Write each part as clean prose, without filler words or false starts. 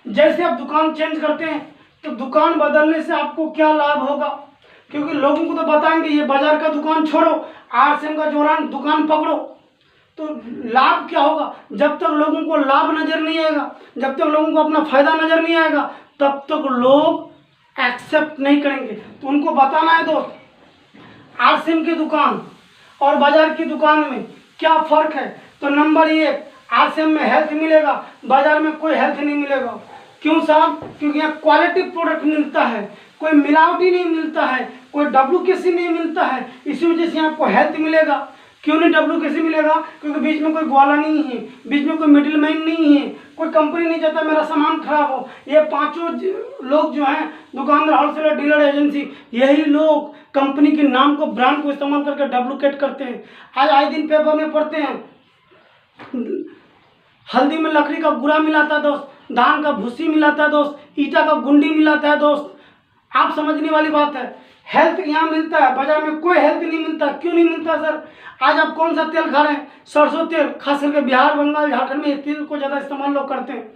जैसे आप दुकान चेंज करते हैं तो दुकान बदलने से आपको क्या लाभ होगा, क्योंकि लोगों को तो बताएंगे ये बाजार का दुकान छोड़ो, आरसीएम का जोरान दुकान पकड़ो। तो लाभ क्या होगा? जब तक लोगों को लाभ नजर नहीं आएगा, जब तक लोगों को अपना फायदा नजर नहीं आएगा, तब तक लोग एक्सेप्ट नहीं करेंगे। तो उनको बताना है दोस्त, आरसीएम की दुकान और बाजार की दुकान में क्या फर्क है। तो नंबर 1, आरसीएम में हेल्थ मिलेगा, बाजार में कोई हेल्थ नहीं मिलेगा। क्यों साहब? क्योंकि यहाँ क्वालिटी प्रोडक्ट मिलता है, कोई मिलावटी नहीं मिलता है, कोई डुप्लीकेसी नहीं मिलता है। इसी वजह से आपको हेल्थ मिलेगा। क्यों नहीं डुप्लीकेसी मिलेगा? क्योंकि बीच में कोई ग्वाला नहीं है, बीच में कोई मिडिल मैन नहीं है, कोई कंपनी नहीं चाहता मेरा सामान खराब हो। ये पांचों लोग जो हैं, दुकानदार, होलसेलर, डीलर, एजेंसी, यही लोग कंपनी के नाम को, ब्रांड को इस्तेमाल करके डुप्लीकेट करते हैं। आज आए दिन पेपर में पढ़ते हैं, हल्दी में लकड़ी का गुरा मिलाता है दोस्त, धान का भूसी मिलाता है दोस्त, ईटा का गुंडी मिलाता है दोस्त। आप समझने वाली बात है। हेल्थ यहाँ मिलता है, बाजार में कोई हेल्थ नहीं मिलता। क्यों नहीं मिलता सर? आज आप कौन सा तेल खा रहे हैं? सरसों तेल। खास करके बिहार, बंगाल, झारखंड में इस तेल को ज़्यादा इस्तेमाल लोग करते हैं।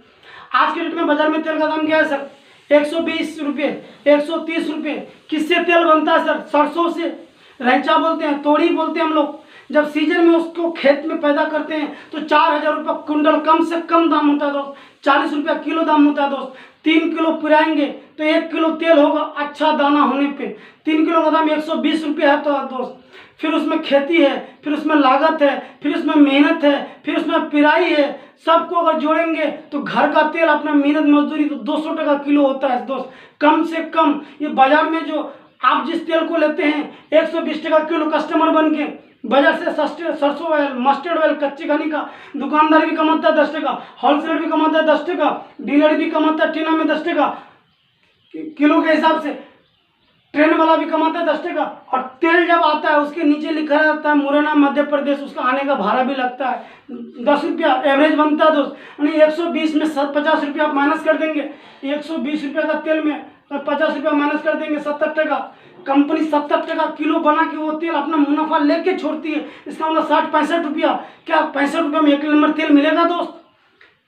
आज के डेट में बाजार में तेल का दाम क्या है सर? 120 रुपये, 130 रुपये। किससे तेल बनता है सर? सरसों से। रैंचा बोलते हैं, तोड़ी बोलते हैं हम लोग। जब सीजन में उसको खेत में पैदा करते हैं तो 4000 रुपये क्विंटल कम से कम दाम होता है दोस्त, 40 रुपया किलो दाम होता है दोस्त। 3 किलो पिराएंगे तो 1 किलो तेल होगा अच्छा दाना होने पे। 3 किलो का दाम 120 रुपये है तो दोस्त। फिर उसमें खेती है, फिर उसमें लागत है, फिर उसमें मेहनत है, फिर उसमें पिराई है। सबको अगर जोड़ेंगे तो घर का तेल, अपना मेहनत मजदूरी, तो 200 टका किलो होता है दोस्त, कम से कम। ये बाजार में जो आप जिस तेल को लेते हैं 120 टका किलो, कस्टमर बन के बाजार से सस्ते सरसों ऑयल, मस्टर्ड ऑयल, कच्ची घनी का दुकानदार भी कमाता है 10 टका, होलसेलर भी कमाता है 10 टका, डीलर भी कमाता है टीना में 10 टका किलो के हिसाब से, ट्रेन वाला भी कमाता है 10 टका। और तेल जब आता है उसके नीचे लिखा रहता है मुरैना मध्य प्रदेश, उसका आने का भाड़ा भी लगता है 10 रुपया एवरेज बनता है दोस्त। यानी 120 में 50 रुपया आप माइनस कर देंगे। 120 रुपये का तेल में 50 रुपया माइनस कर देंगे, 70 टका। कंपनी 70 टका किलो बना के वो तेल अपना मुनाफा लेके छोड़ती है। इसका मतलब 60-65 रुपया। क्या 65 रुपये में 1 नंबर तेल मिलेगा दोस्त?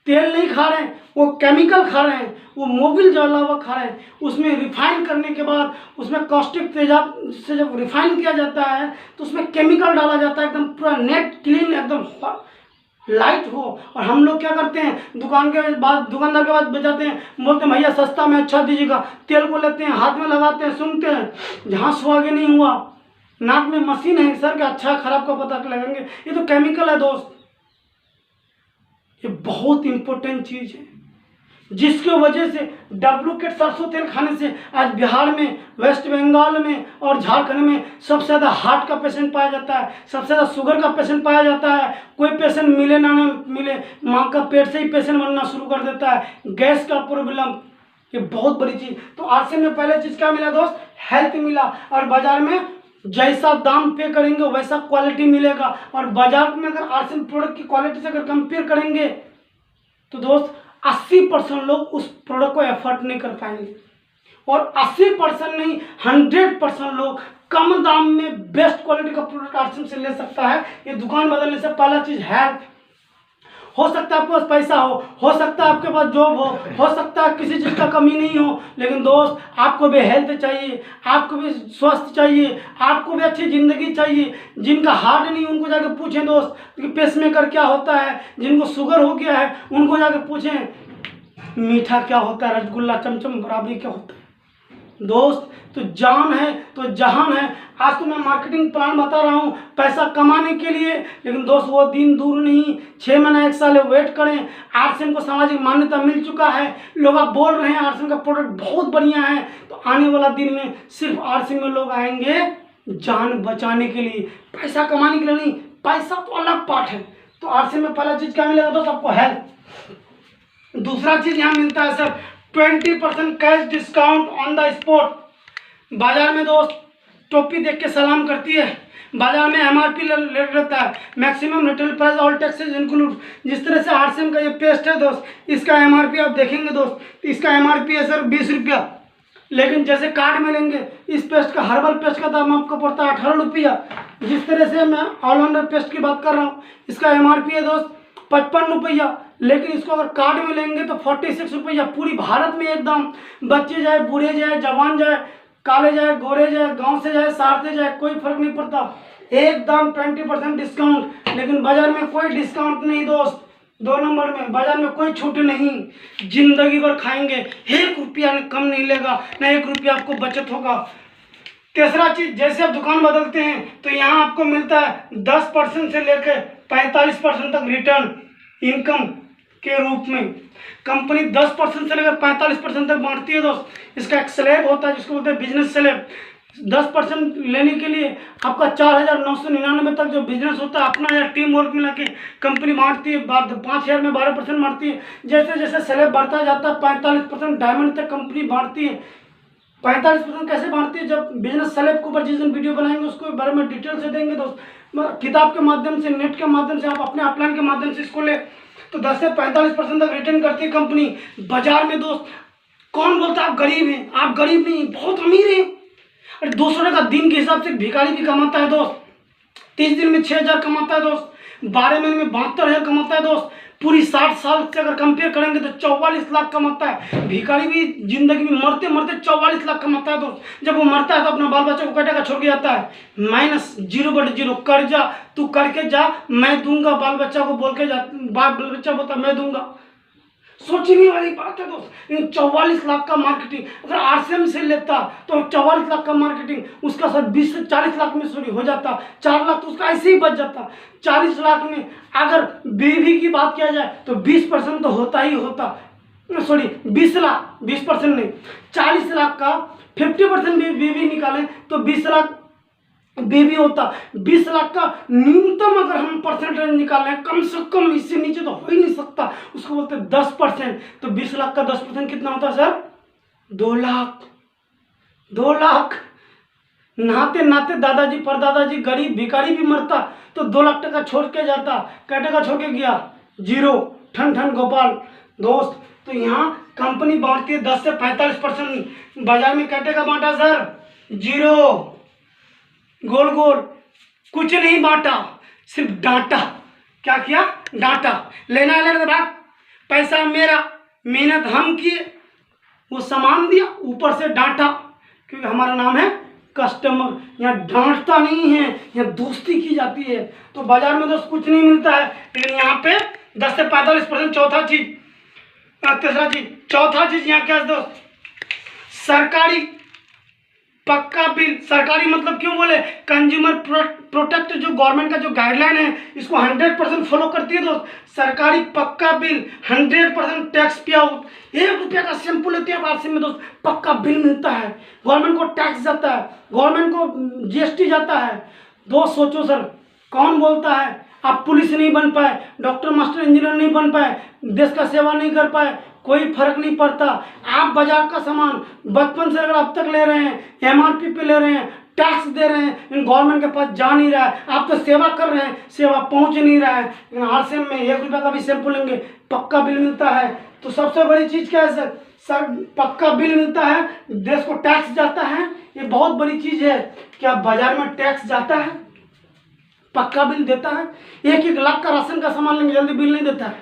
तेल नहीं खा रहे हैं, वो केमिकल खा रहे हैं, वो मोबिल जला हुआ खा रहे हैं। उसमें रिफाइन करने के बाद उसमें कॉस्टिक तेजाब से जब रिफाइन किया जाता है तो उसमें केमिकल डाला जाता है, एकदम पूरा नेट क्लीन, एकदम लाइट हो। और हम लोग क्या करते हैं, दुकानदार के बाद बचाते हैं, बोलते हैं भैया सस्ता में अच्छा दीजिएगा। तेल को लेते हैं, हाथ में लगाते हैं, सूंघते हैं, जहाँ सुहागे नहीं हुआ, नाक में मशीन है सर के अच्छा खराब का पता लगेंगे। ये तो केमिकल है दोस्त। ये बहुत इंपॉर्टेंट चीज़ है, जिसकी वजह से डुप्लीकेट सरसों तेल खाने से आज बिहार में, वेस्ट बंगाल में और झारखंड में सबसे ज़्यादा हार्ट का पेशेंट पाया जाता है, सबसे ज़्यादा शुगर का पेशेंट पाया जाता है। कोई पेशेंट मिले ना मिले, माँ का पेट से ही पेशेंट बनना शुरू कर देता है। गैस का प्रॉब्लम, ये बहुत बड़ी चीज़। तो आरसीएम में पहले चीज़ क्या मिला दोस्त? हेल्थ मिला। और बाजार में जैसा दाम पे करेंगे वैसा क्वालिटी मिलेगा। और बाजार में अगर आरसीएम प्रोडक्ट की क्वालिटी से अगर कंपेयर करेंगे तो दोस्त 80% लोग उस प्रोडक्ट को एफर्ट नहीं कर पाएंगे। और 80% नहीं, 100% लोग कम दाम में बेस्ट क्वालिटी का प्रोडक्ट आरसीएम से ले सकता है। ये दुकान बदलने से पहला चीज़ है। हो सकता है आपके पास पैसा हो सकता है आपके पास जॉब हो सकता है किसी चीज़ का कमी नहीं हो, लेकिन दोस्त आपको भी हेल्थ चाहिए, आपको भी स्वस्थ चाहिए, आपको भी अच्छी ज़िंदगी चाहिए। जिनका हार्ट नहीं उनको जाके पूछें दोस्त कि पेसमेकर क्या होता है, जिनको शुगर हो गया है उनको जाके पूछें मीठा क्या होता है, रसगुल्ला, चमचम, बराबरी क्या होता है दोस्त। तो जान है तो जहान है। आज तो मैं मार्केटिंग प्लान बता रहा हूँ पैसा कमाने के लिए, लेकिन दोस्त वो दिन दूर नहीं, 6 महीना 1 साल वेट करें। आरसीएम को सामाजिक मान्यता मिल चुका है, लोग आप बोल रहे हैं आरसीएम का प्रोडक्ट बहुत बढ़िया है। तो आने वाला दिन में सिर्फ आरसीएम में लोग आएंगे जान बचाने के लिए, पैसा कमाने के लिए नहीं। पैसा तो अलग पार्ट है। तो आरसीएम में पहला चीज़ क्या मिलेगा दोस्त? आपको हेल्थ। दूसरा चीज़ यहाँ मिलता है sir 20% cash discount on the spot. बाजार में दोस्त टोपी देख के सलाम करती है, बाजार में एमआरपी रेट रहता है, maximum retail price all taxes include. जिस तरह से आरसीएम का ये पेस्ट है दोस्त, इसका एमआरपी आप देखेंगे दोस्त, इसका एमआरपी है सर 20 रुपया। लेकिन जैसे कार्ड में लेंगे इस पेस्ट का, हर्बल पेस्ट का दाम आपको पड़ता है 18 रुपया। जिस तरह से मैं ऑलराउंडर पेस्ट की बात कर रहा हूँ, इसका एमआरपी है दोस्त ₹55, लेकिन इसको अगर कार्ड में लेंगे तो ₹46। पूरी भारत में एकदम, बच्चे जाए, बूढ़े जाए, जवान जाए, काले जाए, गोरे जाए, गांव से जाए, शहर से जाए, कोई फर्क नहीं पड़ता, एकदम 20% डिस्काउंट। लेकिन बाजार में कोई डिस्काउंट नहीं दोस्त, 2 नंबर में बाजार में कोई छूट नहीं, जिंदगी भर खाएंगे, ₹1 कम नहीं लेगा, ना ₹1 आपको बचत होगा। तीसरा चीज, जैसे आप दुकान बदलते हैं तो यहाँ आपको मिलता है 10% से लेकर 45% तक रिटर्न इनकम के रूप में। कंपनी 10% से लेकर 45% तक बांटती है दोस्त। इसका एक स्लैब होता है जिसको बोलते हैं बिजनेस स्लैब। 10% लेने के लिए आपका 4,999 तक जो बिजनेस होता है अपना या टीम वर्क मिला के कंपनी बांटती है। 5,000 में 12% बांटती है। जैसे जैसे स्लैब बढ़ता जाता है 45% डायमंड तक कंपनी बांटती है। 45% कैसे बांटती है, जब बिजनेस स्लैब के ऊपर जिस दिन वीडियो बनाएंगे उसको बारे में डिटेल से देंगे दोस्त। किताब के माध्यम से, नेट के माध्यम से, आप अपने अपलाइन के माध्यम से इसको ले तो 10 से 45% तक रिटर्न करती है कंपनी। बाजार में दोस्त कौन बोलता है आप गरीब हैं? आप गरीब नहीं, बहुत अमीर हैं। अरे दूसरे का दिन के हिसाब से भिखारी भी कमाता है दोस्त। 30 दिन में 6,000 कमाता है दोस्त, 12 महीने में 72,000 कमाता है दोस्त। पूरी 60 साल से अगर कंपेयर करेंगे तो 44 लाख कमाता है। भिखारी भी जिंदगी में मरते मरते 44 लाख कमाता है दोस्त। जब वो मरता है तो अपना बाल बच्चा को कटेगा छोड़ के जाता है। -0/0 कर्जा तू करके जा, मैं दूंगा, बाल बच्चा को बोल के जा, बाल बच्चा बोलता मैं दूंगा। सोचने वाली बात है दोस्त। 44 लाख का मार्केटिंग अगर आरसीएम से लेता तो 44 लाख का मार्केटिंग उसका सर 20 से 40 लाख में सॉरी हो जाता। 4 लाख तो उसका ऐसे ही बच जाता। 40 लाख में अगर बीवी की बात किया जाए तो 20% तो होता ही होता। सॉरी 20 लाख, 20% नहीं, 40 लाख का 50% भी बीवी निकालें तो 20 लाख बीवी होता। 20 लाख का न्यूनतम अगर हम परसेंटेज निकालें, कम से कम, इससे नीचे तो हो ही नहीं सकता, उसको बोलते हैं 10%। तो 20 लाख का 10% कितना होता है सर? 2 लाख। 2 लाख नहाते नहाते दादाजी परदादाजी गरीब भिखारी भी मरता तो 2 लाख टका छोड़ के जाता। क्या टका छोड़ के गया? 0। ठन ठन गोपाल दोस्त। तो यहाँ कंपनी बांटती है 10 से 45%। बाजार में क्या टका बांटा सर? 0। गोल गोल कुछ नहीं बांटा, सिर्फ डांटा। क्या किया? डांटा। लेना है लेना बात, पैसा मेरा, मेहनत हम किए, वो सामान दिया, ऊपर से डांटा, क्योंकि हमारा नाम है कस्टमर। यहाँ डांटता नहीं है, यहाँ दोस्ती की जाती है। तो बाजार में दोस्त कुछ नहीं मिलता है, लेकिन यहाँ पे 10 से 45%। चौथा चीज, चौथा चीज यहाँ क्या है दोस्त? सरकारी पक्का बिल। सरकारी मतलब क्यों बोले? कंज्यूमर प्रोटेक्ट जो गवर्नमेंट का जो गाइडलाइन है इसको 100% फॉलो करती है दोस्त। सरकारी पक्का बिल, 100% टैक्स पे आउट। ₹1 का शैम्पू लेते हैं आरसी में दोस्त, पक्का बिल मिलता है। गवर्नमेंट को टैक्स जाता है, गवर्नमेंट को जीएसटी जाता है। दोस्त सोचो सर, कौन बोलता है आप पुलिस नहीं बन पाए, डॉक्टर मास्टर इंजीनियर नहीं बन पाए, देश का सेवा नहीं कर पाए, कोई फर्क नहीं पड़ता। आप बाजार का सामान बचपन से अगर अब तक ले रहे हैं, एमआरपी पे ले रहे हैं, टैक्स दे रहे हैं, गवर्नमेंट के पास जा नहीं रहा है, आप तो सेवा कर रहे हैं, सेवा पहुंच नहीं रहा है। लेकिन आरसीएम में ₹1 का भी शैम्पू लेंगे, पक्का बिल मिलता है। तो सबसे बड़ी चीज क्या है सर? सर पक्का बिल मिलता है, देश को टैक्स जाता है। ये बहुत बड़ी चीज है। क्या बाजार में टैक्स जाता है, पक्का बिल देता है। 1-1 लाख का राशन का सामान लेंगे, जल्दी बिल नहीं देता है,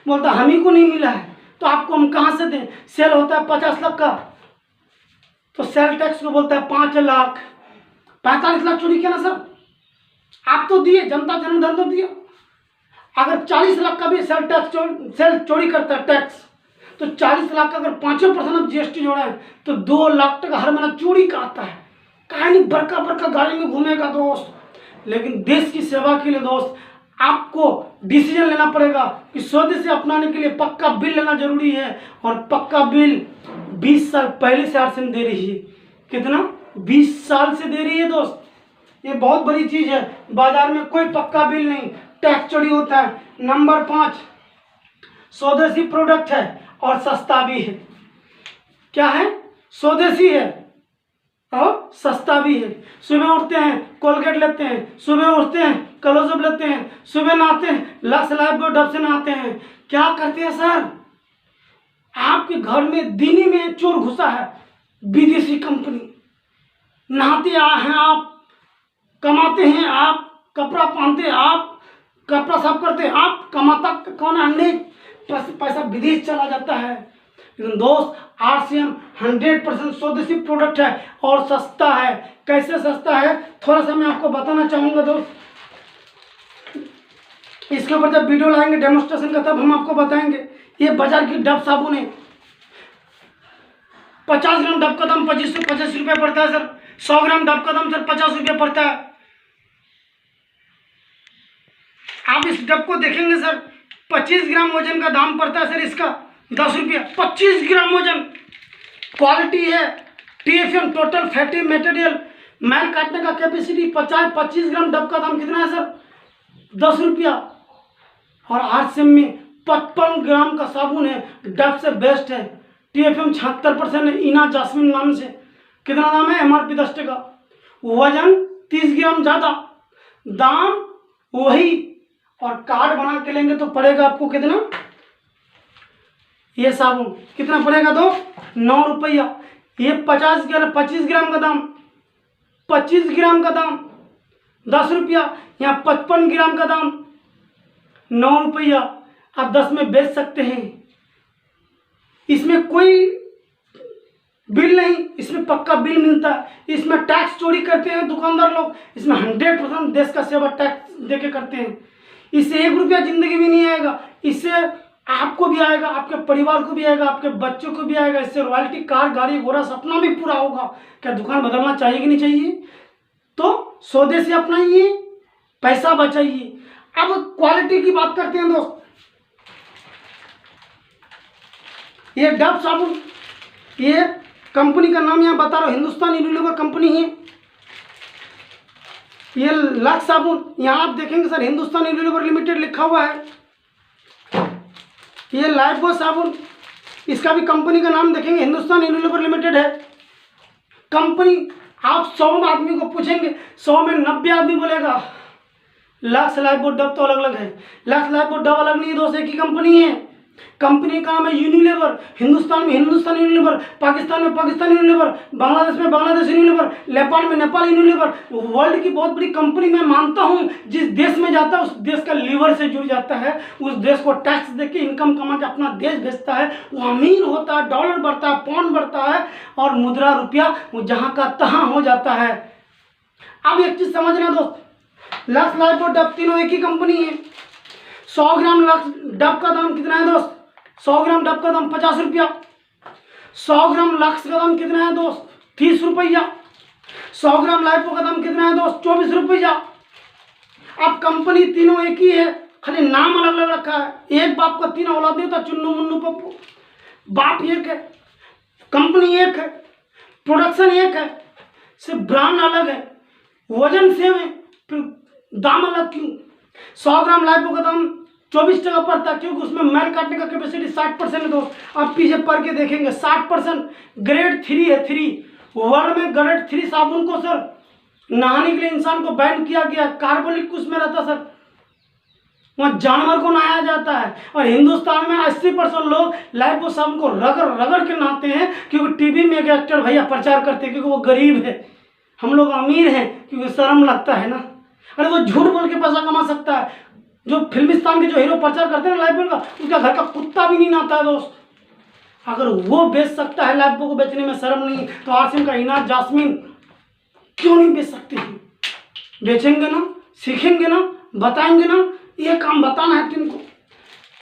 बोलता हम ही को नहीं मिला है तो आपको हम कहाँ से दें? सेल होता है 50 लाख का तो सेल टैक्स को बोलता है 5 लाख। 45 लाख चोरी किया ना सर, आप तो दिए, जनता जनार्दन तो दिया। अगर 40 लाख का भी सेल टैक्स सेल चोरी करता है टैक्स, तो 40 लाख का अगर 5% आप जीएसटी जोड़ा है तो 2 लाख टका हर महीना चोरी का आता है। कहानी बड़का बड़का गाड़ी में घूमेगा दोस्त। लेकिन देश की सेवा के लिए दोस्त आपको डिसीजन लेना पड़ेगा कि स्वदेशी अपनाने के लिए पक्का बिल लेना जरूरी है। और पक्का बिल 20 साल पहले से आरसीएम दे रही है। कितना? 20 साल से दे रही है दोस्त। ये बहुत बड़ी चीज है। बाजार में कोई पक्का बिल नहीं, टैक्स चोरी होता है। नंबर 5, स्वदेशी प्रोडक्ट है और सस्ता भी है। क्या है? स्वदेशी है और सस्ता भी है। सुबह उठते हैं कोलगेट लेते हैं, सुबह उठते हैं क्लोजअप लेते हैं, सुबह नहाते हैं लक्स लाइफ डब से नहाते हैं। क्या करते हैं सर? आपके घर में दिल्ली में चोर घुसा है, विदेशी कंपनी, नहाते हैं आप, कमाते हैं आप, कपड़ा पहनते हैं आप, कपड़ा साफ करते हैं आप, कमाता कौन है? अंग्रेज। पैसा विदेश चला जाता है। लेकिन दोस्त आरसीएम 100% स्वदेशी प्रोडक्ट है और सस्ता है। कैसे सस्ता है थोड़ा सा मैं आपको बताना चाहूँगा दोस्त। इसके ऊपर जब वीडियो लाएंगे डेमोस्ट्रेशन का तब हम आपको बताएंगे। ये बाजार की डब साबुन है। 50 ग्राम डब का दाम 25 रुपये पड़ता है सर। 100 ग्राम डब का दाम सर 50 रुपये पड़ता है। आप इस डब को देखेंगे सर 25 ग्राम वजन का दाम पड़ता है सर इसका 10 रुपये। 25 ग्राम वजन, क्वालिटी है TFM टोटल फैटी मटेरियल, मैल काटने का कैपेसिटी 25 ग्राम डब का दाम कितना है सर 10 रुपया। और आरसीएम में 55 ग्राम का साबुन है, डब से बेस्ट है। TFM 76% है, इना जास्मिन नाम से। कितना दाम है? MRP 10 टका, वजन 30 ग्राम ज़्यादा, दाम वही। और कार्ड बना के लेंगे तो पड़ेगा आपको कितना? ये साबुन कितना पड़ेगा? तो 9 रुपया। ये 25 ग्राम का दाम, 25 ग्राम का दाम 10 रुपया। यहाँ 55 ग्राम का दाम 9 रुपया। आप 10 में बेच सकते हैं। इसमें कोई बिल नहीं, इसमें पक्का बिल मिलता है। इसमें टैक्स चोरी करते हैं दुकानदार लोग, इसमें 100% देश का सेवा टैक्स देके करते हैं। इससे 1 रुपया जिंदगी में नहीं आएगा। इससे आपको भी आएगा, आपके परिवार को भी आएगा, आपके बच्चों को भी आएगा। इससे रॉयल्टी, कार, गाड़ी घोड़ा सपना भी पूरा होगा। क्या दुकान बदलना चाहिए कि नहीं चाहिए? तो स्वदेशी अपनाइए, पैसा बचाइए। अब क्वालिटी की बात करते हैं दोस्त। ये डब साबुन, ये कंपनी का नाम यहाँ बता रहा हूँ, हिंदुस्तान यूनिलीवर कंपनी है। ये लक्स साबुन, यहाँ आप देखेंगे सर हिंदुस्तान यूनिलीवर लिमिटेड लिखा हुआ है। ये लाइफबॉय साबुन, इसका भी कंपनी का नाम देखेंगे हिंदुस्तान यूनिलीवर लिमिटेड है। कंपनी आप 100 आदमी को पूछेंगे, 100 में 90 आदमी बोलेगा लक्स लाइफबॉय डब तो अलग अलग है। लक्स लाइफबॉय डब अलग नहीं है दोस्त, एक ही कंपनी है। कंपनी का नाम है यूनिलीवर। हिंदुस्तान में हिंदुस्तान यूनिलीवर, पाकिस्तान में पाकिस्तान यूनिलीवर, बांग्लादेश में बांग्लादेश यूनिलीवर, नेपाल में नेपाल यूनिलीवर। वर्ल्ड की बहुत बड़ी कंपनी मैं मानता हूँ। जिस देश में जाता है उस देश का लीवर से जुड़ जाता है, उस देश को टैक्स देके इनकम कमा के अपना देश भेजता है, वो अमीर होता है, डॉलर बढ़ता है, पाउंड बढ़ता है और मुद्रा रुपया वो जहाँ का तहाँ हो जाता है। अब एक चीज समझना दोस्त, लक्स लाइफबॉय डब तीनों एक ही कंपनी है। 100 ग्राम लक्स डब का दाम कितना है दोस्त? 100 ग्राम डब का दाम 50 रुपया। 100 ग्राम लक्स का दाम कितना है दोस्त? 30 रुपया। 100 ग्राम लाइफबॉय का दाम कितना है दोस्त? 24 रुपया। अब कंपनी तीनों एक ही है, खाली नाम अलग अलग रखा है। एक बाप का 3 औलाद नहीं होता, चुन्नू मुन्नू पप्पू। बाप एक है, कंपनी एक है, प्रोडक्शन एक है, सिर्फ ब्रांड अलग है, वजन सेम है, फिर दाम अलग क्यों? 100 ग्राम लाइफबॉय का दाम 24 टका पड़ता है, क्योंकि उसमें मैल काटने का कैपेसिटी 60% है दोस्त। आप पीछे पढ़ के देखेंगे 60%। ग्रेड 3 है, 3 वर्ल्ड में ग्रेड 3 साबुन को सर नहाने के लिए इंसान को बैन किया गया। कार्बोलिक उसमें रहता सर, वहाँ जानवर को नहाया जाता है। और हिंदुस्तान में 80% लोग लाइफबॉय साबुन को रगड़ रगड़ के नहाते हैं, क्योंकि टीवी में एक एक्टर भैया प्रचार करते हैं, क्योंकि वो गरीब है, हम लोग अमीर हैं, क्योंकि शर्म लगता है ना। अरे वो झूठ बोल के पैसा कमा सकता है। जो फिल्मिस्तान के जो हीरो प्रचार करते हैं ना लाइफबॉय का, उसका घर का कुत्ता भी नहीं नहाता है दोस्त। अगर वो बेच सकता है, लाइफबॉय को बेचने में शर्म नहीं, तो आरसीएम का इना जास्मिन क्यों नहीं बेच सकते हैं? बेचेंगे ना, सीखेंगे ना, बताएंगे ना, ये काम बताना है तुमको।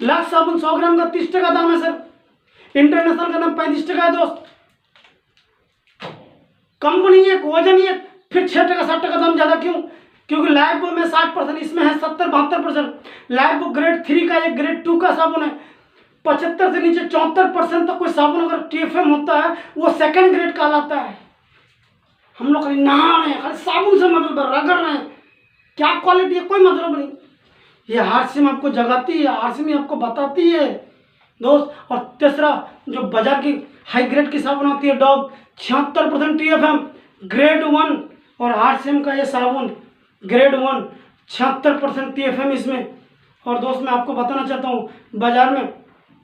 लक्स साबुन 100 ग्राम का 30 टका दाम है सर। इंटरनेशनल का दाम 35 टका है दोस्त। कंपनी एक, वजन एक, फिर 6 टका 7 टका दाम ज़्यादा क्यों? क्योंकि लाइफबॉय में 60%, इसमें है 70-72%। लाइफबॉय ग्रेड 3 का, एक ग्रेड 2 का साबुन है। 75 से नीचे 74% तक कोई साबुन अगर TFM होता है वो सेकंड ग्रेड कहलाता है। हम लोग खाली नहा रहे हैं, खाली साबुन से मतलब रगड़ रहे हैं, क्या क्वालिटी है कोई मतलब नहीं। ये आरसीएम आपको जगाती है, आरसीएम आपको बताती है दोस्त। और तीसरा जो बाजार की हाई ग्रेड की साबुन होती है डब, 76% TFM ग्रेड 1, और आरसीएम का ये साबुन ग्रेड 1 76% TFM इसमें। और दोस्त मैं आपको बताना चाहता हूँ, बाजार में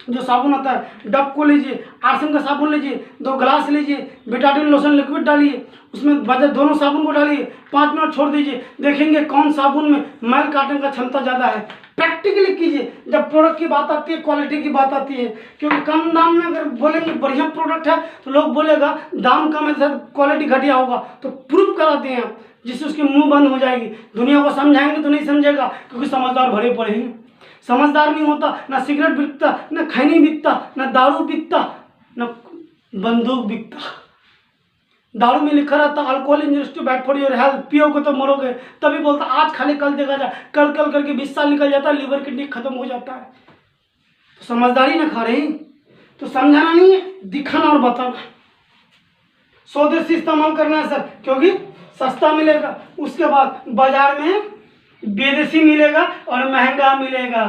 जो साबुन आता है डब को लीजिए, आरसीएम का साबुन लीजिए, 2 ग्लास लीजिए, बेटाडीन लोशन लिक्विड डालिए, उसमें बजाय दोनों साबुन को डालिए, 5 मिनट छोड़ दीजिए, देखेंगे कौन साबुन में मैल काटने का क्षमता ज़्यादा है। प्रैक्टिकली कीजिए। जब प्रोडक्ट की बात आती है, क्वालिटी की बात आती है, क्योंकि कम दाम में अगर बोलेंगे बढ़िया प्रोडक्ट है तो लोग बोलेगा दाम कम है सर, क्वालिटी घटिया होगा, तो प्रूफ कराते हैं आप, जिससे उसकी मुंह बंद हो जाएगी। दुनिया को समझाएंगे तो नहीं समझेगा, क्योंकि समझदार भरे पड़े हैं। समझदार नहीं होता, ना सिगरेट बिकता, ना खैनी बिकता, ना दारू बिकता, ना बंदूक बिकता। दारू में लिखा रहता alcohol injurious to bad for your health, पियोगे तो मरोगे। तभी बोलता आज खाली कल देखा जाए, कल कल करके 20 साल निकल जाता है, लीवर किडनी खत्म हो जाता है। तो समझदारी ना खा रही, तो समझाना नहीं है, दिखाना और बताना। स्वदेशी इस्तेमाल करना है सर, क्योंकि सस्ता मिलेगा। उसके बाद बाजार में विदेशी मिलेगा और महंगा मिलेगा।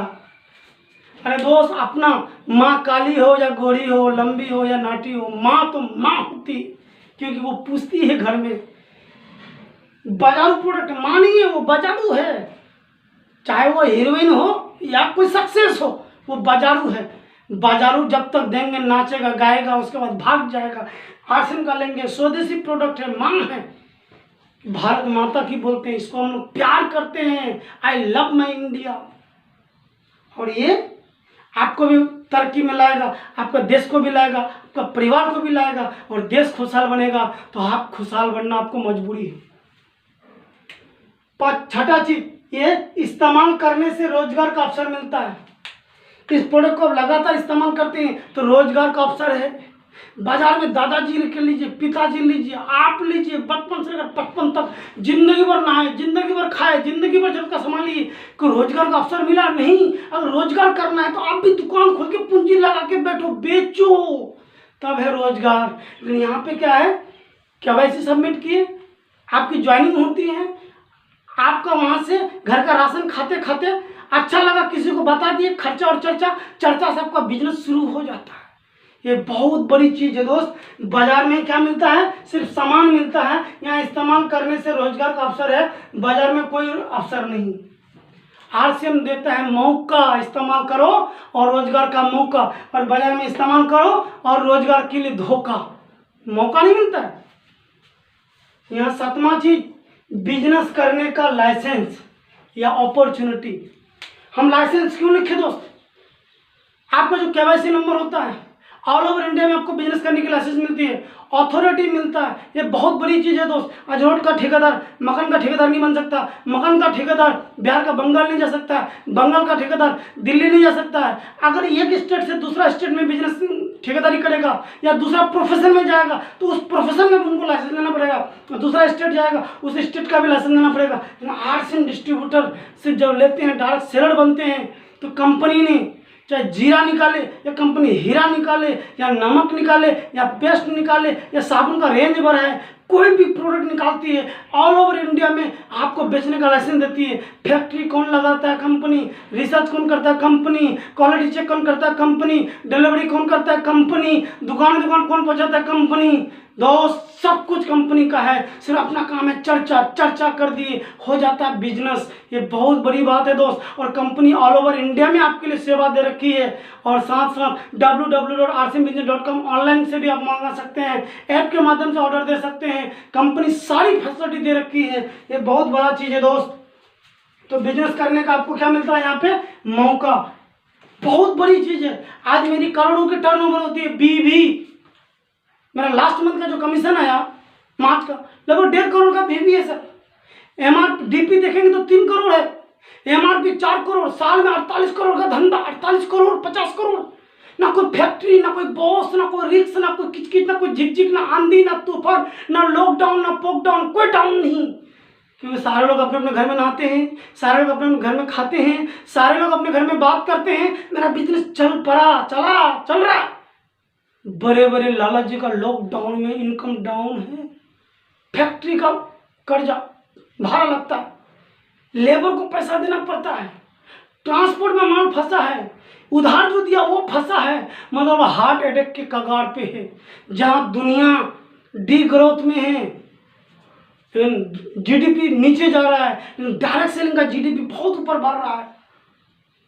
अरे दोस्त, अपना माँ काली हो या गोरी हो, लंबी हो या नाटी हो, माँ तो माँ होती है, क्योंकि वो पूछती है घर में। बाजारू प्रोडक्ट माँ नहीं है, वो बाजारू है। चाहे वो हीरोइन हो या कोई सक्सेस हो, वो बाजारू है। बाजारू जब तक देंगे नाचेगा गाएगा, उसके बाद भाग जाएगा। आरसीएम का लेंगे, स्वदेशी प्रोडक्ट है, माँ है, भारत माता की बोलते हैं, इसको हम लोग प्यार करते हैं। I love my India. और ये आपको भी तरक्की में लाएगा, आपका देश को भी लाएगा, आपका परिवार को भी लाएगा, और देश खुशहाल बनेगा तो आप खुशहाल बनना आपको मजबूरी है। छठा चीज, ये इस्तेमाल करने से रोजगार का अवसर मिलता है। इस प्रोडक्ट को लगातार इस्तेमाल करते हैं तो रोजगार का अवसर है। बाजार में दादाजी लेके लीजिए, पिताजी लीजिए, आप लीजिए, बचपन से लेकर 55 तक जिंदगी भर नहाए, जिंदगी भर खाए, जिंदगी भर झटका संभालिए। कोई रोजगार का अवसर मिला नहीं। अगर रोजगार करना है तो आप भी दुकान खोल के पूंजी लगा के बैठो, बेचो, तब है रोजगार। लेकिन यहाँ पे क्या है, केवाईसी सबमिट किए, आपकी ज्वाइनिंग होती है, आपका वहाँ से घर का राशन खाते खाते अच्छा लगा, किसी को बता दिए, खर्चा और चर्चा से आपका बिजनेस शुरू हो जाता है। ये बहुत बड़ी चीज़ है दोस्त। बाजार में क्या मिलता है, सिर्फ सामान मिलता है। यहाँ इस्तेमाल करने से रोजगार का अवसर है, बाजार में कोई अवसर नहीं। आरसीएम देता है मौका, इस्तेमाल करो और रोजगार का मौका, और बाजार में इस्तेमाल करो और रोजगार के लिए धोखा, मौका नहीं मिलता है। यहाँ 7वां चीज, बिजनेस करने का लाइसेंस या अपॉर्चुनिटी। हम लाइसेंस क्यों लिखे दोस्त? आपका जो केवाईसी नंबर होता है, ऑल ओवर इंडिया में आपको बिजनेस करने की लाइसेंस मिलती है, अथॉरिटी मिलता है। ये बहुत बड़ी चीज़ है दोस्त। अजरोड का ठेकेदार मकान का ठेकेदार नहीं बन सकता, मकान का ठेकेदार बिहार का बंगाल नहीं जा सकता है, बंगाल का ठेकेदार दिल्ली नहीं जा सकता है। अगर एक स्टेट से दूसरा स्टेट में बिजनेस ठेकेदारी करेगा या दूसरा प्रोफेशन में जाएगा तो उस प्रोफेशन में उनको लाइसेंस लेना पड़ेगा। दूसरा स्टेट जाएगा, उस स्टेट का भी लाइसेंस लेना पड़ेगा। आरसीएम डिस्ट्रीब्यूटर से जब लेते हैं, डायरेक्ट सेलर बनते हैं, तो कंपनी ने चाहे जीरा निकाले या कंपनी हीरा निकाले या नमक निकाले या पेस्ट निकाले या साबुन का रेंज बढ़ाए, कोई भी प्रोडक्ट निकालती है, ऑल ओवर इंडिया में आपको बेचने का लाइसेंस देती है। फैक्ट्री कौन लगाता है? कंपनी। रिसर्च कौन करता है? कंपनी। क्वालिटी चेक कौन करता है? कंपनी। डिलीवरी कौन करता है? कंपनी। दुकान कौन पहुंचाता है? कंपनी। दोस्त, सब कुछ कंपनी का है, सिर्फ अपना काम है चर्चा कर दिए, हो जाता है बिजनेस। ये बहुत बड़ी बात है दोस्त। और कंपनी ऑल ओवर इंडिया में आपके लिए सेवा दे रखी है। और साथ साथ www.rcmbusiness.com ऑनलाइन से भी आप मंगा सकते हैं, ऐप के माध्यम से ऑर्डर दे सकते हैं। कंपनी सारी फैसिलिटी दे रखी है। ये बहुत बड़ा चीज़ है दोस्त। तो बिजनेस करने का आपको क्या मिलता है यहाँ पे? मौका। बहुत बड़ी चीज़ है। आज मेरी करोड़ों की टर्नओवर होती है। बीवी, मेरा लास्ट मंथ का जो कमीशन आया मार्च का, लगभग 1.5 करोड़ का बीवी है सर। MRP देखेंगे तो 3 करोड़ है, MRP 4 करोड़, साल में 48 करोड़ का धंधा। 48 करोड़, 50 करोड़। ना कोई फैक्ट्री, ना कोई बॉस, ना कोई रिक्स, ना कोई किचकिच, ना कोई झिकझिक, ना आंधी, ना तूफान, ना लॉकडाउन, ना पॉकडाउन, कोई डाउन नहीं। क्योंकि सारे लोग अपने अपने घर में नहाते हैं, सारे लोग अपने अपने घर में खाते हैं, सारे लोग अपने घर में बात करते हैं। मेरा बिजनेस चल रहा है। बड़े बड़े लाला जी का लॉकडाउन में इनकम डाउन है, फैक्ट्री का कर्जा भाड़ा लगता है, लेबर को पैसा देना पड़ता है, ट्रांसपोर्ट में माल फंसा है, उधार जो दिया वो फंसा है। मतलब हार्ट अटैक के कगार पे है। जहाँ दुनिया डी ग्रोथ में है, जीडीपी नीचे जा रहा है, डायरेक्ट सेलिंग का जीडीपी बहुत ऊपर बढ़ रहा है।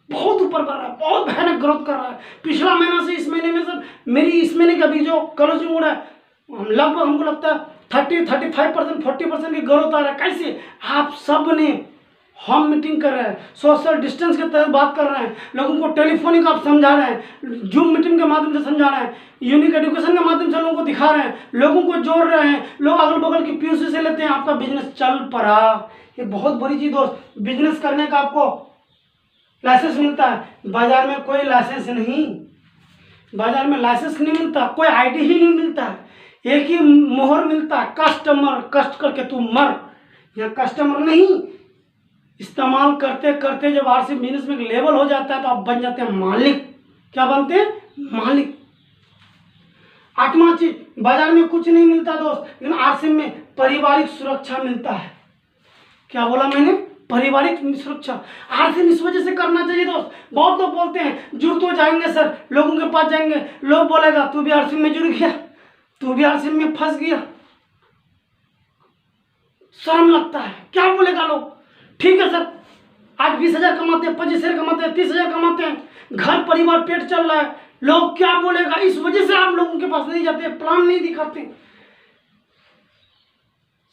बहुत ऊपर बढ़ रहा है, बहुत भयानक ग्रोथ कर रहा है। पिछला महीना से इस महीने में सर मेरी इस महीने का भी जो क्लोजिंग हो रहा है लगभग हमको लगता है 35%, 40% की ग्रोथ आ रहा है। कैसे? आप सब ने होम मीटिंग कर रहे हैं, सोशल डिस्टेंस के तहत बात कर रहे हैं, लोगों को टेलीफोनिक आप समझा रहे हैं, जूम मीटिंग के माध्यम से समझा रहे हैं, यूनिक एजुकेशन के माध्यम से लोगों को दिखा रहे हैं, लोगों को जोड़ रहे हैं, लोग अगल बगल की पीयूसी से लेते हैं, आपका बिजनेस चल पड़ा। ये बहुत बड़ी चीज़ दोस्त। बिजनेस करने का आपको लाइसेंस मिलता है, बाजार में कोई लाइसेंस नहीं, बाजार में लाइसेंस नहीं मिलता, कोई आईडी ही नहीं मिलता है, एक ही मोहर मिलता है, कस्टमर, कष्ट करके तू मर। यहाँ कस्टमर नहीं, इस्तेमाल करते करते जब आरसी बिजनेस में लेवल हो जाता है तो आप बन जाते हैं मालिक। क्या बनते हैं? मालिक। आठवां चीज, बाजार में कुछ नहीं मिलता दोस्त, लेकिन आरसी में पारिवारिक सुरक्षा मिलता है। क्या बोला मैंने? पारिवारिक सुरक्षा। आरसी इस वजह से करना चाहिए दोस्त। बहुत लोग बोलते हैं जुड़ तो जाएंगे सर, लोगों के पास जाएंगे, लोग बोलेगा तू भी आरसी में जुड़ गया, तू भी आरसी में फंस गया। शर्म लगता है, क्या बोलेगा लोग। ठीक है सर, आज 20,000 कमाते हैं, 25,000 कमाते हैं, 30,000 कमाते हैं, घर परिवार पेट चल रहा है, लोग क्या बोलेगा, इस वजह से आप लोगों के पास नहीं जाते, प्लान नहीं दिखाते।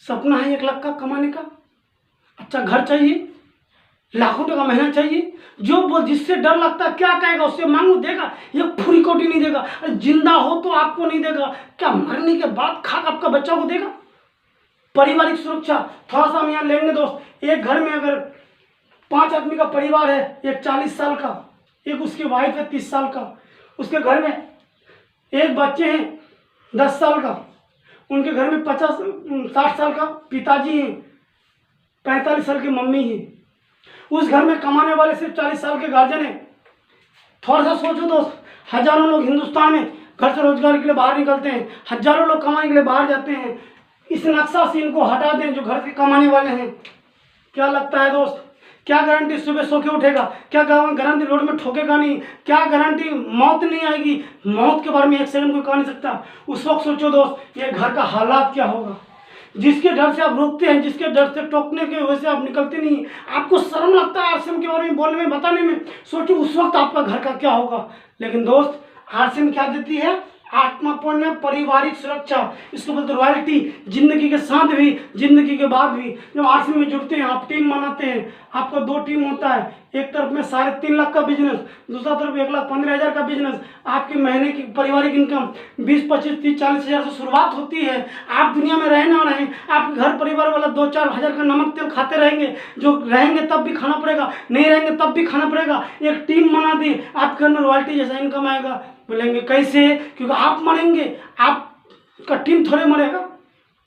सपना है 1 लाख का कमाने का, अच्छा घर चाहिए, लाखों टका महीना चाहिए, जो बोल जिससे डर लगता है क्या कहेगा, उससे मांगू देगा, ये फुरी कोटी नहीं देगा। अरे जिंदा हो तो आपको नहीं देगा, क्या मरने के बाद खाक आपका बच्चा को देगा? पारिवारिक सुरक्षा थोड़ा सा हम यहाँ लेंगे दोस्त। एक घर में अगर 5 आदमी का परिवार है, एक 40 साल का, एक उसकी वाइफ है 30 साल का, उसके घर में एक बच्चे हैं 10 साल का, उनके घर में 60 साल का पिताजी हैं, 45 साल की मम्मी है, उस घर में कमाने वाले सिर्फ 40 साल के गार्जियन हैं। थोड़ा सा सोचो दोस्त, हजारों लोग हिंदुस्तान में घर से रोजगार के लिए बाहर निकलते हैं, हजारों लोग कमाने के लिए बाहर जाते हैं। इस नक्शा से इनको हटा दें जो घर से कमाने वाले हैं। क्या लगता है दोस्त, क्या गारंटी सुबह सो के उठेगा? क्या गारंटी रोड में ठोकेगा नहीं? क्या गारंटी मौत नहीं आएगी? मौत के बारे में 1 सेकंड कोई कह नहीं सकता। उस वक्त सोचो दोस्त, ये घर का हालात क्या होगा। जिसके डर से आप रोकते हैं, जिसके डर से टोकने की वजह से आप निकलते नहीं, आपको शर्म लगता है आरसीएम के बारे में बोलने में, बताने में। सोचो उस वक्त आपका घर का क्या होगा। लेकिन दोस्त आरसीएम क्या देती है? आत्मपूर्ण पारिवारिक सुरक्षा, इसको बोलते रॉयल्टी। जिंदगी के साथ भी, जिंदगी के बाद भी। जब आरसीएम में जुड़ते हैं, आप टीम बनाते हैं, आपका 2 टीम होता है। एक तरफ में 3.5 लाख का बिजनेस, दूसरा तरफ 1,15,000 का बिजनेस। आपके महीने की पारिवारिक इनकम 20, 25, 30, 40 हज़ार से शुरुआत होती है। आप दुनिया में रहे ना रहे, आप घर परिवार वाला 2-4 हज़ार का नमक तेल खाते रहेंगे। जो रहेंगे तब भी खाना पड़ेगा, नहीं रहेंगे तब भी खाना पड़ेगा। एक टीम बना दी, आपके घर में रॉयल्टी जैसा इनकम आएगा। बोलेंगे कैसे? क्योंकि आप मरेंगे, आपका टीम थोड़े मरेगा,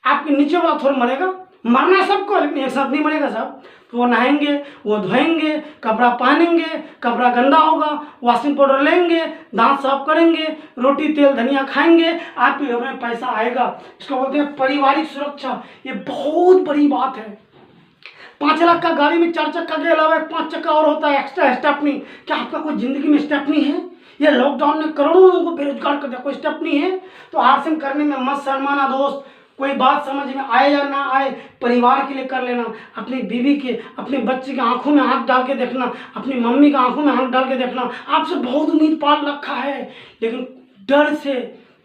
आपके नीचे वाला थोड़े मरेगा। मरना सबको, लेकिन एक साथ नहीं मरेगा सब। तो वो नहाएंगे, वो धोएंगे, कपड़ा पहनेंगे, कपड़ा गंदा होगा, वॉशिंग पाउडर लेंगे, दांत साफ करेंगे, रोटी तेल धनिया खाएंगे, आपके घर में पैसा आएगा। इसको बोलते हैं पारिवारिक सुरक्षा। ये बहुत बड़ी बात है। 5 लाख का गाड़ी में 4 चक्का के अलावा 5 चक्का और होता है, एक्स्ट्रा स्टेपनी। क्या आपका कोई जिंदगी में स्टेपनी है? ये लॉकडाउन ने करोड़ों लोगों को बेरोजगार कर दिया, कोई स्टेपनी है? तो आरसीएम करने में मत शर्माना दोस्त। कोई बात समझ में आए या ना आए, परिवार के लिए कर लेना। अपनी बीवी के, अपने बच्चे की आंखों में आंख डाल के देखना, अपनी मम्मी की आंखों में आंख डाल के देखना। आपसे बहुत उम्मीद पाल रखा है, लेकिन डर से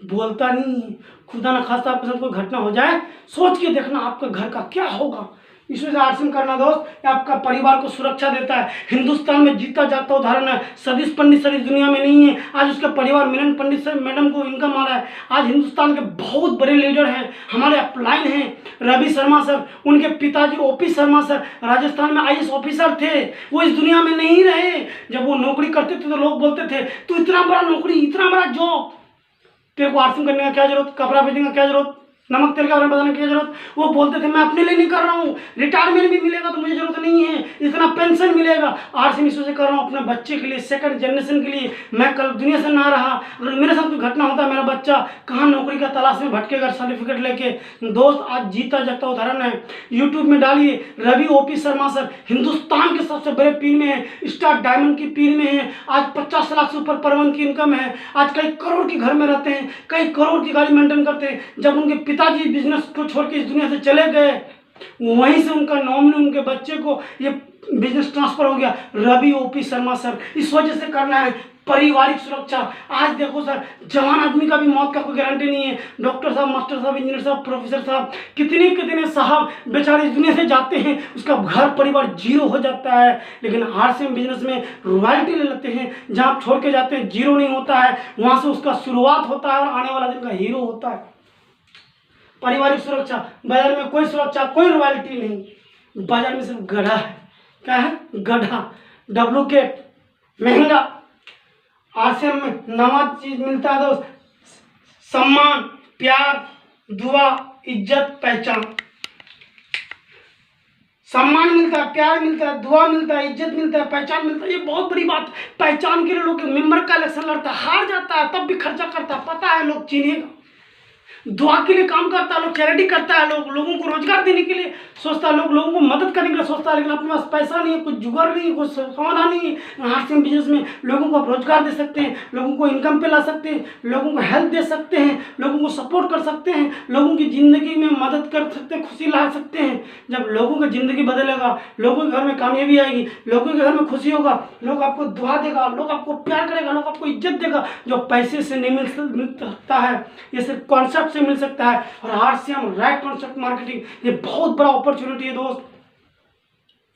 बोलता नहीं है। खुदा न खास्ता आपके साथ कोई घटना हो जाए, सोच के देखना आपका घर का क्या होगा। इस वजह से आरसीएम करना दोस्त, आपका परिवार को सुरक्षा देता है। हिंदुस्तान में जीता जाता उदाहरण है। सतीश पंडित सर इस दुनिया में नहीं है, आज उसका परिवार मिलन पंडित सर मैडम को इनकम आ रहा है। आज हिंदुस्तान के बहुत बड़े लीडर हैं, हमारे अपलाइन हैं। रवि शर्मा सर, उनके पिताजी ओपी शर्मा सर राजस्थान में आईएएस ऑफिसर थे। वो इस दुनिया में नहीं रहे। जब वो नौकरी करते थे तो लोग बोलते थे तू इतना बड़ा नौकरी, इतना बड़ा जॉब, तेरे को आरसीएम करने का क्या जरूरत, कपड़ा बेचने का क्या जरूरत, नमक तेल का बारे में बताने की जरूरत। वो बोलते थे मैं अपने लिए नहीं कर रहा हूँ, रिटायरमेंट भी मिलेगा तो मुझे जरूरत नहीं है, इतना पेंशन मिलेगा। आरसीएम इस वजह से कर रहा हूँ अपने बच्चे के लिए, सेकंड जनरेशन के लिए। मैं कल दुनिया से ना रहा, अगर मेरे साथ कोई घटना होता है, मेरा बच्चा कहाँ नौकरी का तलाश में भटकेगा सर्टिफिकेट लेके। दोस्त आज जीता जाता उदाहरण है। यूट्यूब में डालिए रवि ओपी शर्मा सर, हिंदुस्तान के सबसे बड़े पीर में है, स्टार डायमंड की पीर में है। आज 50 लाख से ऊपर पर मंथ की इनकम है। आज कई करोड़ के घर में रहते हैं, कई करोड़ की गाड़ी मेंटेन करते हैं। जब उनके पिताजी बिजनेस को छोड़ के इस दुनिया से चले गए वहीं से उनका नॉमिनी उनके बच्चे को ये बिजनेस ट्रांसफर हो गया। रवि ओपी शर्मा सर, इस वजह से करना है पारिवारिक सुरक्षा। आज देखो सर, जवान आदमी का भी मौत का कोई गारंटी नहीं है। डॉक्टर साहब, मास्टर साहब, इंजीनियर साहब, प्रोफेसर साहब, कितने कितने साहब बेचारे इस दुनिया से जाते हैं, उसका घर परिवार जीरो हो जाता है। लेकिन आरसीएम बिजनेस में रॉयल्टी ले लेते हैं, जहाँ छोड़ के जाते हैं जीरो नहीं होता है, वहाँ से उसका शुरुआत होता है और आने वाला दिन का हीरो होता है। पारिवारिक सुरक्षा, बाजार में कोई सुरक्षा, कोई रॉयल्टी नहीं, बाजार में सिर्फ गधा है। क्या है? गधा, डुप्लीकेट, महंगा। आरसीएम में नवा चीज मिलता है दोस्त, सम्मान, प्यार, दुआ, इज्जत, पहचान। सम्मान मिलता है, प्यार मिलता है, दुआ मिलता है, इज्जत मिलता है, पहचान मिलता है। ये बहुत बड़ी बात। पहचान के लिए लोग मेंबर का इलेक्शन लड़ता है, हार जाता है, तब भी खर्चा करता है, पता है लोग चिन्हेगा। दुआ के लिए काम करता है लोग, चैरिटी करता है लोग, लोगों को रोजगार देने के लिए सोचता है लोग, लोगों को मदद करने के लिए सोचता है, लेकिन अपने पास पैसा नहीं है, कुछ जुगाड़ नहीं है, कुछ समाधान नहीं है। आरसीएम बिजनेस में लोगों को आप रोजगार दे सकते हैं, लोगों को इनकम पे ला सकते हैं, लोगों को हेल्प दे सकते हैं, लोगों को सपोर्ट कर सकते हैं, लोगों की ज़िंदगी में मदद कर सकते हैं, खुशी ला सकते हैं। जब लोगों की ज़िंदगी बदलेगा, लोगों के घर में कामयाबी आएगी, लोगों के घर में खुशी होगा, लोग आपको दुआ देगा, लोग आपको प्यार करेगा, लोग आपको इज्जत देगा, जो पैसे से नहीं मिल सकता है, ये सिर्फ कॉन्सेप्ट से मिल सकता है। और आरसीएम राइट कॉन्सेप्ट मार्केटिंग, ये बहुत बड़ा अपॉर्चुनिटी है दोस्त।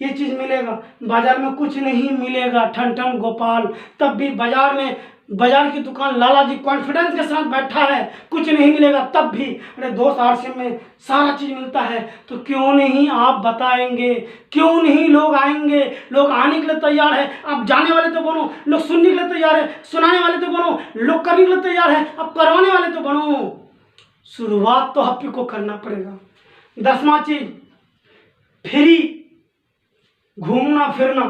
ये चीज मिलेगा, बाजार में कुछ नहीं मिलेगा। ठन ठन गोपाल, तब भी बाजार में, बाजार की दुकान लाला जी कॉन्फिडेंस के साथ बैठा है, कुछ नहीं मिलेगा तब भी। अरे दोस्त, आरसीएम में सारा चीज मिलता है, तो क्यों नहीं आप बताएंगे, क्यों नहीं लोग आएंगे? लोग आने के लिए तैयार है, आप जाने वाले तो बनो, लोग सुनने के लिए तैयार है, सुनाने वाले तो बनो, लोग करने के लिए तैयार है, अब करवाने वाले तो बनो। शुरुआत तो आप ही को करना पड़ेगा। 10वां चीज, फ्री घूमना फिरना।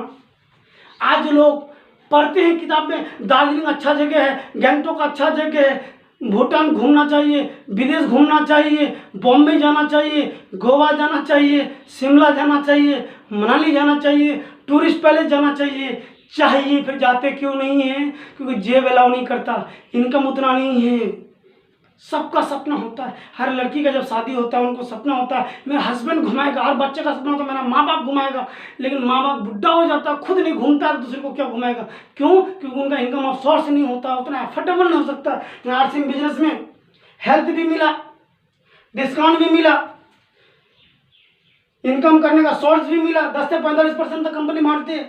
आज लोग पढ़ते हैं किताब में, दार्जिलिंग अच्छा जगह है, गैंगटोक अच्छा जगह है, भूटान घूमना चाहिए, विदेश घूमना चाहिए, बॉम्बे जाना चाहिए, गोवा जाना चाहिए, शिमला जाना चाहिए, मनाली जाना चाहिए, टूरिस्ट पैलेस जाना चाहिए, फिर जाते क्यों नहीं है? क्योंकि जेब अलाउ नहीं करता, इनकम उतना नहीं है। सबका सपना होता है, हर लड़की का जब शादी होता है उनको सपना होता है मेरा हस्बैंड घुमाएगा, हर बच्चे का सपना होता है मेरा माँ बाप घुमाएगा। लेकिन माँ बाप बुढ़ा हो जाता है, खुद नहीं घूमता है, दूसरे को क्या घुमाएगा? क्यों? क्योंकि उनका इनकम ऑफ सोर्स नहीं होता, उतना एफोर्डेबल नहीं हो सकता। आरसीएम बिजनेस में हेल्थ भी मिला, डिस्काउंट भी मिला, इनकम करने का सोर्स भी मिला, 10 से 45% तक कंपनी मारती है,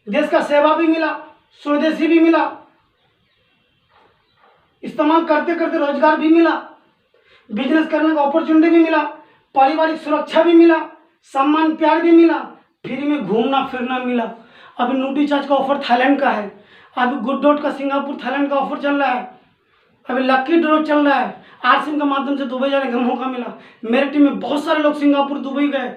देश का सेवा भी मिला, स्वदेशी भी मिला, इस्तेमाल करते करते रोजगार भी मिला, बिजनेस करने का अपॉर्चुनिटी भी मिला, पारिवारिक सुरक्षा भी मिला, सम्मान प्यार भी मिला, फ्री में घूमना फिरना मिला। अभी नूटी चार्ज का ऑफर थाईलैंड का है, अभी गुड डॉट का सिंगापुर थाईलैंड का ऑफर चल रहा है, अभी लक्की ड्रॉ चल रहा है। आरसीएम के माध्यम से दुबई जाने का मौका मिला। मेरे टीम में बहुत सारे लोग सिंगापुर दुबई गए।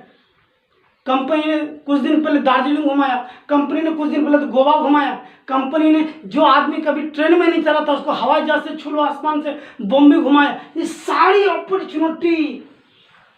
कंपनी ने कुछ दिन पहले दार्जिलिंग घुमाया, कंपनी ने कुछ दिन पहले तो गोवा घुमाया, कंपनी ने जो आदमी कभी ट्रेन में नहीं चला था उसको हवाई जहाज से छू लो, आसमान से बॉम्बे घुमाया। ये सारी अपॉर्चुनिटी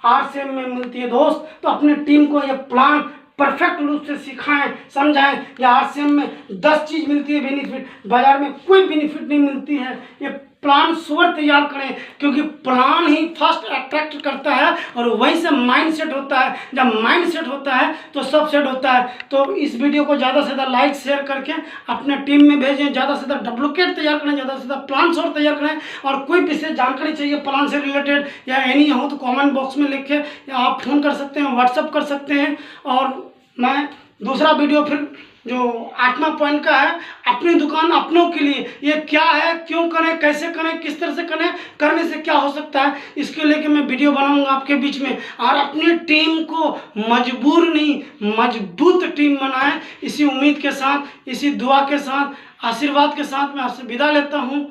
आरसीएम में मिलती है दोस्त। तो अपने टीम को ये प्लान परफेक्ट रूप से सिखाएं, समझाएं। या आरसीएम में 10 चीज मिलती है बेनिफिट, बाजार में कोई बेनिफिट नहीं मिलती है। ये प्लान सुअर तैयार करें, क्योंकि प्लान ही फर्स्ट अट्रैक्ट करता है और वहीं से माइंड सेट होता है। जब माइंड सेट होता है तो सब सेट होता है। तो इस वीडियो को ज़्यादा से ज़्यादा लाइक शेयर करके अपने टीम में भेजें, ज़्यादा से ज़्यादा डुप्लीकेट तैयार करें, ज़्यादा से ज़्यादा प्लान और तैयार करें। और कोई विशेष जानकारी चाहिए प्लान से रिलेटेड या एनी हो तो कॉमेंट बॉक्स में लिख के, या आप फ़ोन कर सकते हैं, व्हाट्सअप कर सकते हैं। और मैं दूसरा वीडियो फिर जो 8वां पॉइंट का है, अपनी दुकान अपनों के लिए, ये क्या है, क्यों करें, कैसे करें, किस तरह से करें, करने से क्या हो सकता है, इसके लेके मैं वीडियो बनाऊंगा आपके बीच में। और अपनी टीम को मजबूर नहीं मजबूत टीम बनाएं। इसी उम्मीद के साथ, इसी दुआ के साथ, आशीर्वाद के साथ मैं आपसे विदा लेता हूँ।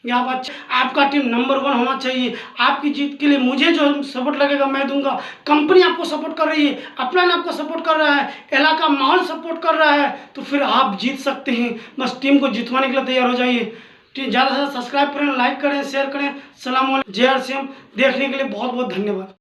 यहाँ बच्चे, आपका टीम नंबर 1 होना चाहिए। आपकी जीत के लिए मुझे जो सपोर्ट लगेगा मैं दूंगा। कंपनी आपको सपोर्ट कर रही है, अपना आपको सपोर्ट कर रहा है, इलाका माहौल सपोर्ट कर रहा है, तो फिर आप जीत सकते हैं। बस टीम को जितवाने के लिए तैयार हो जाइए। ज़्यादा से ज़्यादा सब्सक्राइब करें, लाइक करें, शेयर करें। सलाम वालेकुम, जय आरसीएम। देखने के लिए बहुत बहुत धन्यवाद।